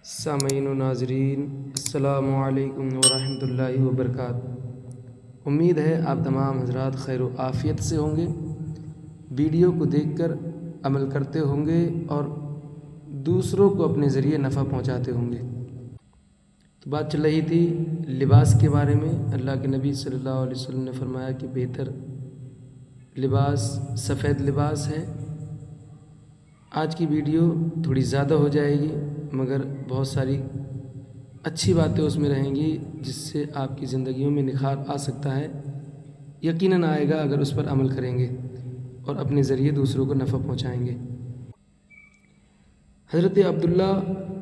سامعین و ناظرین، السلام علیکم ورحمۃ اللہ وبرکاتہ۔ امید ہے آپ تمام حضرات خیر و عافیت سے ہوں گے، ویڈیو کو دیکھ کر عمل کرتے ہوں گے اور دوسروں کو اپنے ذریعے نفع پہنچاتے ہوں گے۔ تو بات چل رہی تھی لباس کے بارے میں۔ اللہ کے نبی صلی اللہ علیہ وسلم نے فرمایا کہ بہتر لباس سفید لباس ہے۔ آج کی ویڈیو تھوڑی زیادہ ہو جائے گی، مگر بہت ساری اچھی باتیں اس میں رہیں گی جس سے آپ کی زندگیوں میں نکھار آ سکتا ہے، یقیناً آئے گا اگر اس پر عمل کریں گے اور اپنے ذریعے دوسروں کو نفع پہنچائیں گے۔ حضرت عبداللہ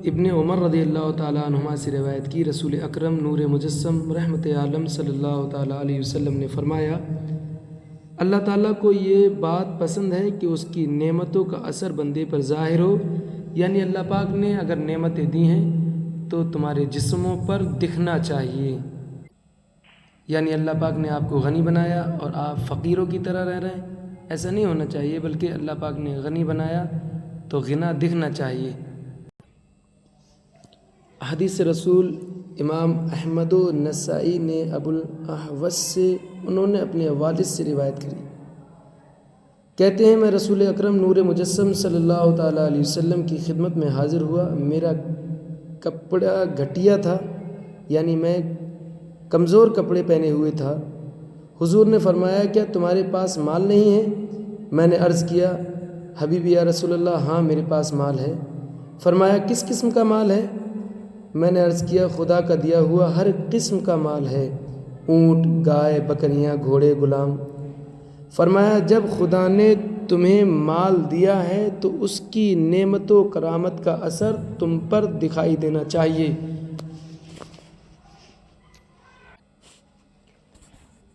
ابن عمر رضی اللہ تعالیٰ عنہما سے روایت کی، رسول اکرم نور مجسم رحمت عالم صلی اللہ تعالیٰ علیہ وسلم نے فرمایا، اللہ تعالیٰ کو یہ بات پسند ہے کہ اس کی نعمتوں کا اثر بندے پر ظاہر ہو، یعنی اللہ پاک نے اگر نعمتیں دی ہیں تو تمہارے جسموں پر دکھنا چاہیے۔ یعنی اللہ پاک نے آپ کو غنی بنایا اور آپ فقیروں کی طرح رہ رہے ہیں، ایسا نہیں ہونا چاہیے، بلکہ اللہ پاک نے غنی بنایا تو غنا دکھنا چاہیے۔ حدیث رسول امام احمد و نسائی نے ابو الاحوص سے، انہوں نے اپنے والد سے روایت کری، کہتے ہیں میں رسول اکرم نور مجسم صلی اللہ تعالیٰ علیہ وسلم کی خدمت میں حاضر ہوا۔ میرا کپڑا گھٹیا تھا، یعنی میں کمزور کپڑے پہنے ہوئے تھا۔ حضور نے فرمایا کیا تمہارے پاس مال نہیں ہے؟ میں نے عرض کیا حبیب یا رسول اللہ، ہاں میرے پاس مال ہے۔ فرمایا کس قسم کا مال ہے؟ میں نے عرض کیا خدا کا دیا ہوا ہر قسم کا مال ہے، اونٹ، گائے، بکریاں، گھوڑے، غلام۔ فرمایا جب خدا نے تمہیں مال دیا ہے تو اس کی نعمت و کرامت کا اثر تم پر دکھائی دینا چاہیے۔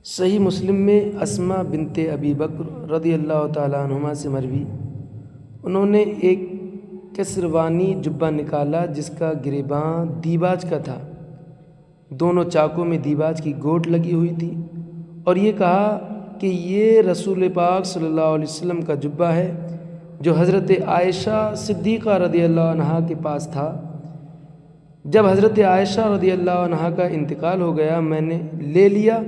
صحیح مسلم میں اسماء بنت ابی بکر رضی اللہ تعالیٰ عنہما سے مروی، انہوں نے ایک کسروانی جبہ نکالا جس کا گریباں دیباج کا تھا، دونوں چاکوں میں دیباج کی گوٹ لگی ہوئی تھی، اور یہ کہا کہ یہ رسول پاک صلی اللہ علیہ وسلم کا جبہ ہے جو حضرت عائشہ صدیقہ رضی اللہ عنہا کے پاس تھا۔ جب حضرت عائشہ رضی اللہ عنہا کا انتقال ہو گیا میں نے لے لیا۔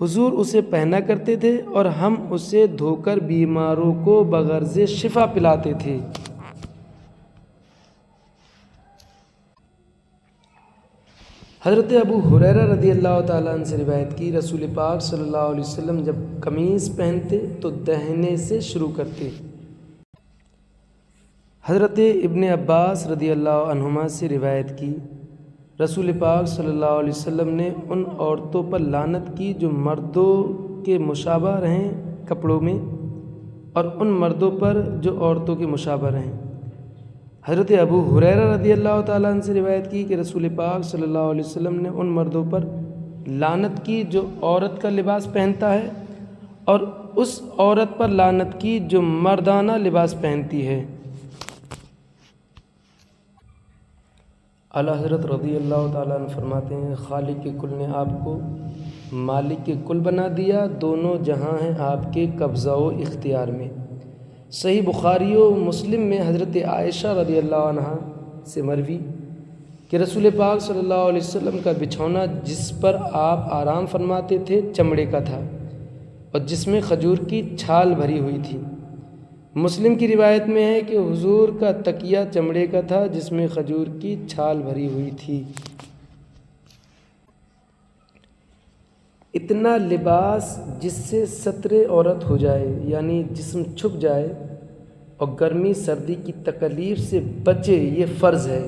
حضور اسے پہنا کرتے تھے اور ہم اسے دھو کر بیماروں کو بغرض شفا پلاتے تھے۔ حضرت ابو ہریرہ رضی اللہ تعالیٰ عنہ سے روایت کی، رسول پاک صلی اللہ علیہ وسلم جب قمیص پہنتے تو دہنے سے شروع کرتے۔ حضرت ابن عباس رضی اللہ عنہما سے روایت کی، رسول پاک صلی اللہ علیہ وسلم نے ان عورتوں پر لعنت کی جو مردوں کے مشابہ رہیں کپڑوں میں، اور ان مردوں پر جو عورتوں کے مشابہ رہیں۔ حضرت ابو ہریرہ رضی اللہ تعالیٰ عنہ سے روایت کی کہ رسول پاک صلی اللہ علیہ وسلم نے ان مردوں پر لعنت کی جو عورت کا لباس پہنتا ہے، اور اس عورت پر لعنت کی جو مردانہ لباس پہنتی ہے۔ اعلیٰ حضرت رضی اللہ تعالیٰ عنہ فرماتے ہیں خالق کے کل نے آپ کو مالک کے کل بنا دیا، دونوں جہاں ہیں آپ کے قبضہ و اختیار میں۔ صحیح بخاری و مسلم میں حضرت عائشہ رضی اللہ عنہا سے مروی کہ رسول پاک صلی اللہ علیہ وسلم کا بچھونا جس پر آپ آرام فرماتے تھے چمڑے کا تھا اور جس میں کھجور کی چھال بھری ہوئی تھی۔ مسلم کی روایت میں ہے کہ حضور کا تکیہ چمڑے کا تھا جس میں کھجور کی چھال بھری ہوئی تھی۔ اتنا لباس جس سے ستر عورت ہو جائے، یعنی جسم چھپ جائے اور گرمی سردی کی تکلیف سے بچے، یہ فرض ہے،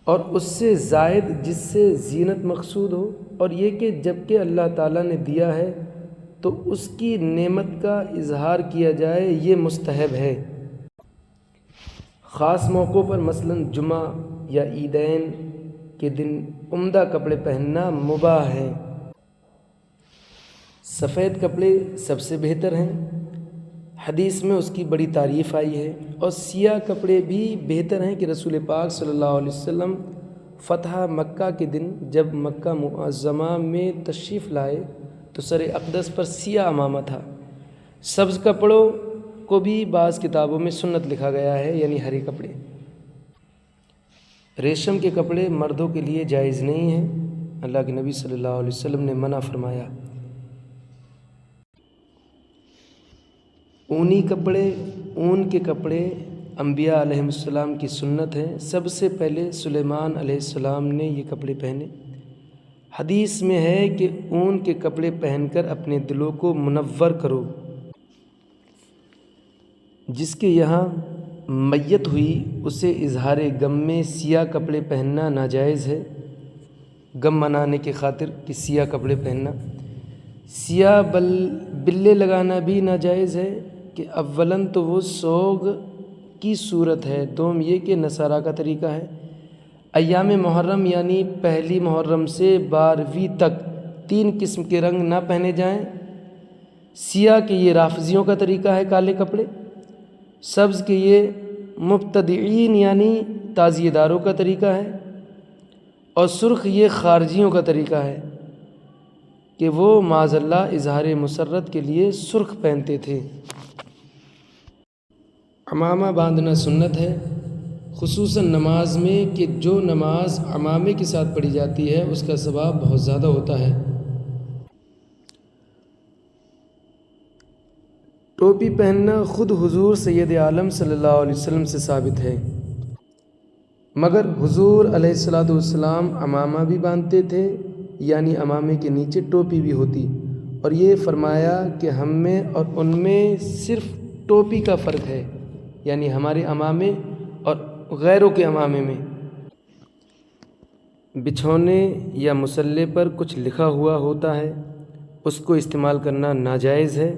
اور اس سے زائد جس سے زینت مقصود ہو، اور یہ کہ جب کہ اللہ تعالیٰ نے دیا ہے تو اس کی نعمت کا اظہار کیا جائے، یہ مستحب ہے۔ خاص موقعوں پر مثلاً جمعہ یا عیدین کے دن عمدہ کپڑے پہننا مباح ہے۔ سفید کپڑے سب سے بہتر ہیں، حدیث میں اس کی بڑی تعریف آئی ہے، اور سیاہ کپڑے بھی بہتر ہیں کہ رسول پاک صلی اللہ علیہ وسلم فتح مکہ کے دن جب مکہ معظمہ میں تشریف لائے تو سر اقدس پر سیاہ امامہ تھا۔ سبز کپڑوں کو بھی بعض کتابوں میں سنت لکھا گیا ہے، یعنی ہرے کپڑے۔ ریشم کے کپڑے مردوں کے لیے جائز نہیں ہیں، اللہ کے نبی صلی اللہ علیہ وسلم نے منع فرمایا۔ اون کے کپڑے انبیاء علیہ السلام کی سنت ہے۔ سب سے پہلے سلیمان علیہ السلام نے یہ کپڑے پہنے۔ حدیث میں ہے کہ اون کے کپڑے پہن کر اپنے دلوں کو منور کرو۔ جس کے یہاں میت ہوئی اسے اظہار غم میں سیاہ کپڑے پہننا ناجائز ہے، غم منانے کی خاطر کہ سیاہ کپڑے پہننا۔ سیاہ بلے لگانا بھی ناجائز ہے کہ اولاً تو وہ سوگ کی صورت ہے، دوم یہ کہ نصارہ کا طریقہ ہے۔ ایام محرم یعنی پہلی محرم سے 12ویں تک 3 قسم کے رنگ نہ پہنے جائیں۔ سیاہ کے یہ رافضیوں کا طریقہ ہے کالے کپڑے، سبز کے یہ مبتدعین یعنی تعزیہ داروں کا طریقہ ہے، اور سرخ یہ خارجیوں کا طریقہ ہے کہ وہ معاذ اللہ اظہار مسرت کے لیے سرخ پہنتے تھے۔ عمامہ باندھنا سنت ہے، خصوصاً نماز میں، کہ جو نماز عمامے کے ساتھ پڑھی جاتی ہے اس کا ثواب بہت زیادہ ہوتا ہے۔ ٹوپی پہننا خود حضور سید عالم صلی اللہ علیہ وسلم سے ثابت ہے، مگر حضور علیہ السلام عمامہ بھی باندھتے تھے، یعنی عمامے کے نیچے ٹوپی بھی ہوتی، اور یہ فرمایا کہ ہم میں اور ان میں صرف ٹوپی کا فرق ہے، یعنی ہمارے عمامے اور غیروں کے عمامے میں۔ بچھونے یا مصلے پر کچھ لکھا ہوا ہوتا ہے، اس کو استعمال کرنا ناجائز ہے۔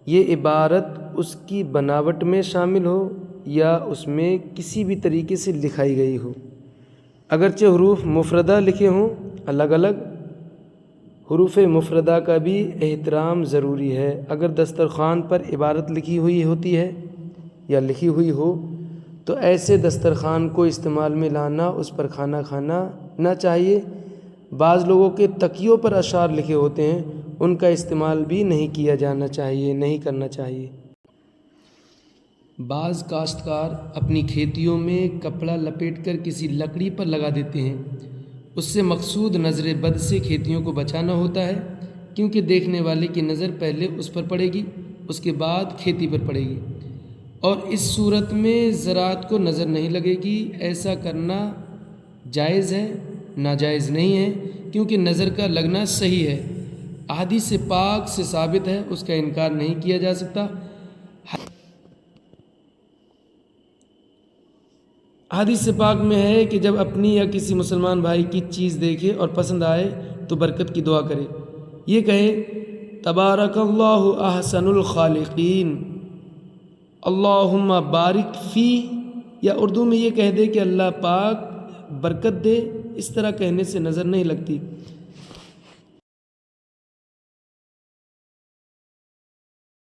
یہ عبارت اس کی بناوٹ میں شامل ہو یا اس میں کسی بھی طریقے سے لکھائی گئی ہو، اگرچہ حروف مفردہ لکھے ہوں الگ الگ، حروف مفردہ کا بھی احترام ضروری ہے۔ اگر دسترخوان پر عبارت لکھی ہوئی ہوتی ہے یا لکھی ہوئی ہو تو ایسے دسترخوان کو استعمال میں لانا، اس پر کھانا کھانا نہ چاہیے۔ بعض لوگوں کے تکیوں پر اشعار لکھے ہوتے ہیں، ان کا استعمال بھی نہیں کیا جانا چاہیے، نہیں کرنا چاہیے۔ بعض کاشتکار اپنی کھیتیوں میں کپڑا لپیٹ کر کسی لکڑی پر لگا دیتے ہیں، اس سے مقصود نظر بد سے کھیتیوں کو بچانا ہوتا ہے، کیونکہ دیکھنے والے کی نظر پہلے اس پر پڑے گی، اس کے بعد کھیتی پر پڑے گی، اور اس صورت میں زراعت کو نظر نہیں لگے گی۔ ایسا کرنا جائز ہے، ناجائز نہیں ہے، کیونکہ نظر کا لگنا صحیح ہے، احادیث پاک سے ثابت ہے، اس کا انکار نہیں کیا جا سکتا۔ حدیث پاک میں ہے کہ جب اپنی یا کسی مسلمان بھائی کی چیز دیکھے اور پسند آئے تو برکت کی دعا کرے، یہ کہے تبارک اللہ احسن الخالقین، اللہم بارک فی، یا اردو میں یہ کہہ دے کہ اللہ پاک برکت دے۔ اس طرح کہنے سے نظر نہیں لگتی۔